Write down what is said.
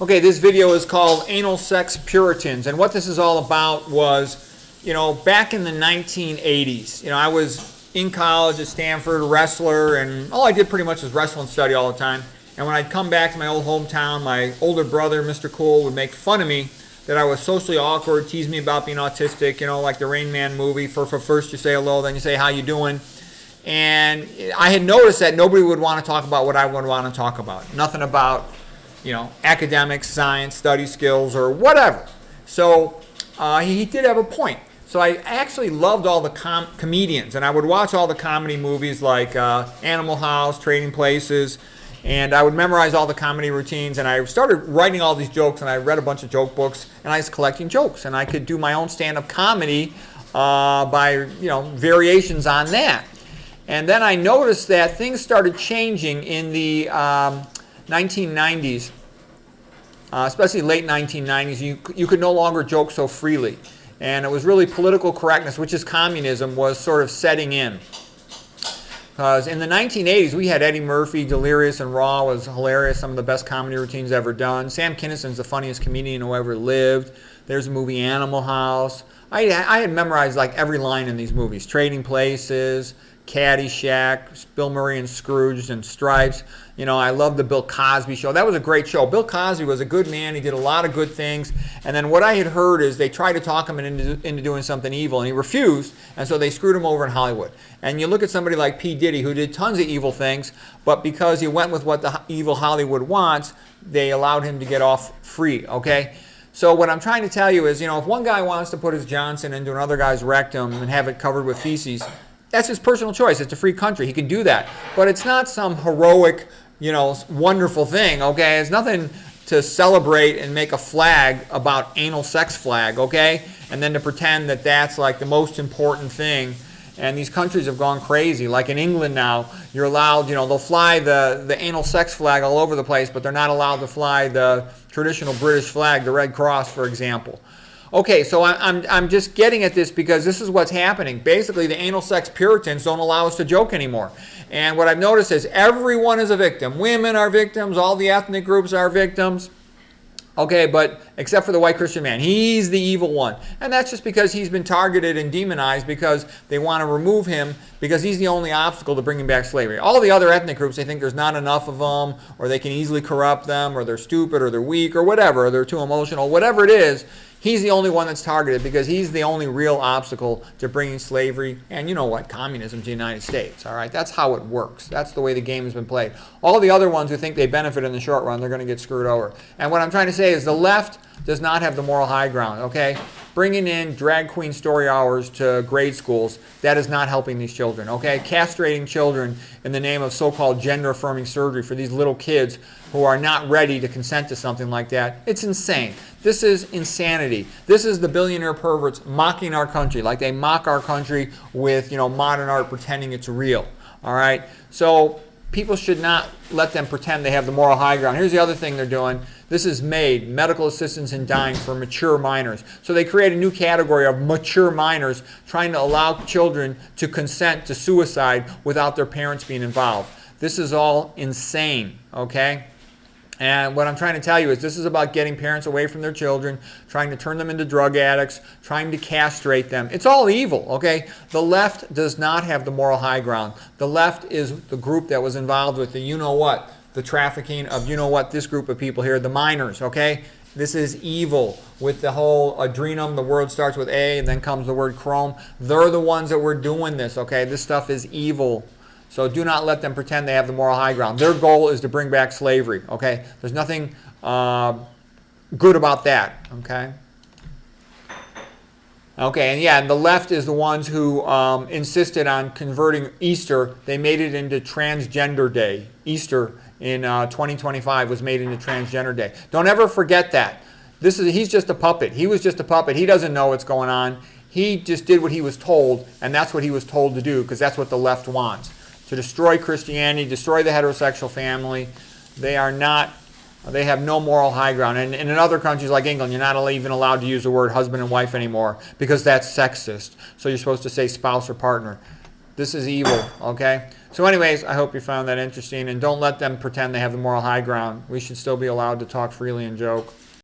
Okay, this video is called Anal Sex Puritans, and what this is all about was, back in the 1980s, I was in college at Stanford, a wrestler, and all I did pretty much was wrestle and study all the time. And when I'd come back to my old hometown, my older brother, Mr. Cool, would make fun of me that I was socially awkward, tease me about being autistic, like the Rain Man movie. For first you say hello, then you say how you doing. And I had noticed that nobody would want to talk about what I would want to talk about. Nothing about academics, science, study skills, or whatever. So he did have a point. So I actually loved all the comedians, and I would watch all the comedy movies like Animal House, Trading Places, and I would memorize all the comedy routines, and I started writing all these jokes, and I read a bunch of joke books, and I was collecting jokes, and I could do my own stand-up comedy by variations on that. And then I noticed that things started changing in the 1990s, especially late 1990s. You could no longer joke so freely. And it was really political correctness, which is communism, was sort of setting in. Because in the 1980s, we had Eddie Murphy, Delirious and Raw was hilarious, some of the best comedy routines ever done. Sam Kinnison's the funniest comedian who ever lived. There's a movie, Animal House. I had memorized like every line in these movies. Trading Places, Caddyshack, Bill Murray and Scrooge and Stripes. I love the Bill Cosby show. That was a great show. Bill Cosby was a good man. He did a lot of good things. And then what I had heard is they tried to talk him into doing something evil, and he refused, and so they screwed him over in Hollywood. And you look at somebody like P. Diddy, who did tons of evil things, but because he went with what the evil Hollywood wants, they allowed him to get off free, okay? So what I'm trying to tell you is, if one guy wants to put his Johnson into another guy's rectum and have it covered with feces, that's his personal choice. It's a free country. He can do that. But it's not some heroic, wonderful thing, okay? It's nothing to celebrate and make a flag about anal sex flag, okay? And then to pretend that that's like the most important thing. And these countries have gone crazy. Like in England now, you're allowed, they'll fly the anal sex flag all over the place, but they're not allowed to fly the traditional British flag, the Red Cross, for example. Okay, so I'm just getting at this because this is what's happening. Basically, the anal sex Puritans don't allow us to joke anymore. And what I've noticed is everyone is a victim. Women are victims. All the ethnic groups are victims. Okay, but except for the white Christian man. He's the evil one. And that's just because he's been targeted and demonized because they want to remove him because he's the only obstacle to bringing back slavery. All the other ethnic groups, they think there's not enough of them, or they can easily corrupt them, or they're stupid, or they're weak, or whatever, or they're too emotional, whatever it is. He's the only one that's targeted because he's the only real obstacle to bringing slavery and, communism to the United States. All right, that's how it works. That's the way the game has been played. All the other ones who think they benefit in the short run, they're going to get screwed over. And what I'm trying to say is the left does not have the moral high ground, okay? Bringing in drag queen story hours to grade schools, that is not helping these children, okay? Castrating children in the name of so-called gender-affirming surgery for these little kids who are not ready to consent to something like that, it's insane. This is insanity. This is the billionaire perverts mocking our country, like they mock our country with, modern art pretending it's real, all right? So people should not let them pretend they have the moral high ground. Here's the other thing they're doing. This is MAID, medical assistance in dying for mature minors. So they create a new category of mature minors trying to allow children to consent to suicide without their parents being involved. This is all insane, okay? And what I'm trying to tell you is this is about getting parents away from their children, trying to turn them into drug addicts, trying to castrate them. It's all evil, okay? The left does not have the moral high ground. The left is the group that was involved with the you-know-what, the trafficking of this group of people here, the minors, okay? This is evil with the whole adrenum. The word starts with A and then comes the word chrome. They're the ones that were doing this, okay? This stuff is evil. So do not let them pretend they have the moral high ground. Their goal is to bring back slavery, okay? There's nothing good about that, okay? Okay, and the left is the ones who insisted on converting Easter. They made it into Transgender Day. Easter in 2025 was made into Transgender Day. Don't ever forget that. He's just a puppet. He was just a puppet. He doesn't know what's going on. He just did what he was told, and that's what he was told to do because that's what the left wants. To destroy Christianity, destroy the heterosexual family. They have no moral high ground. And in other countries like England, you're not even allowed to use the word husband and wife anymore because that's sexist. So you're supposed to say spouse or partner. This is evil, okay? So anyways, I hope you found that interesting, and don't let them pretend they have the moral high ground. We should still be allowed to talk freely and joke.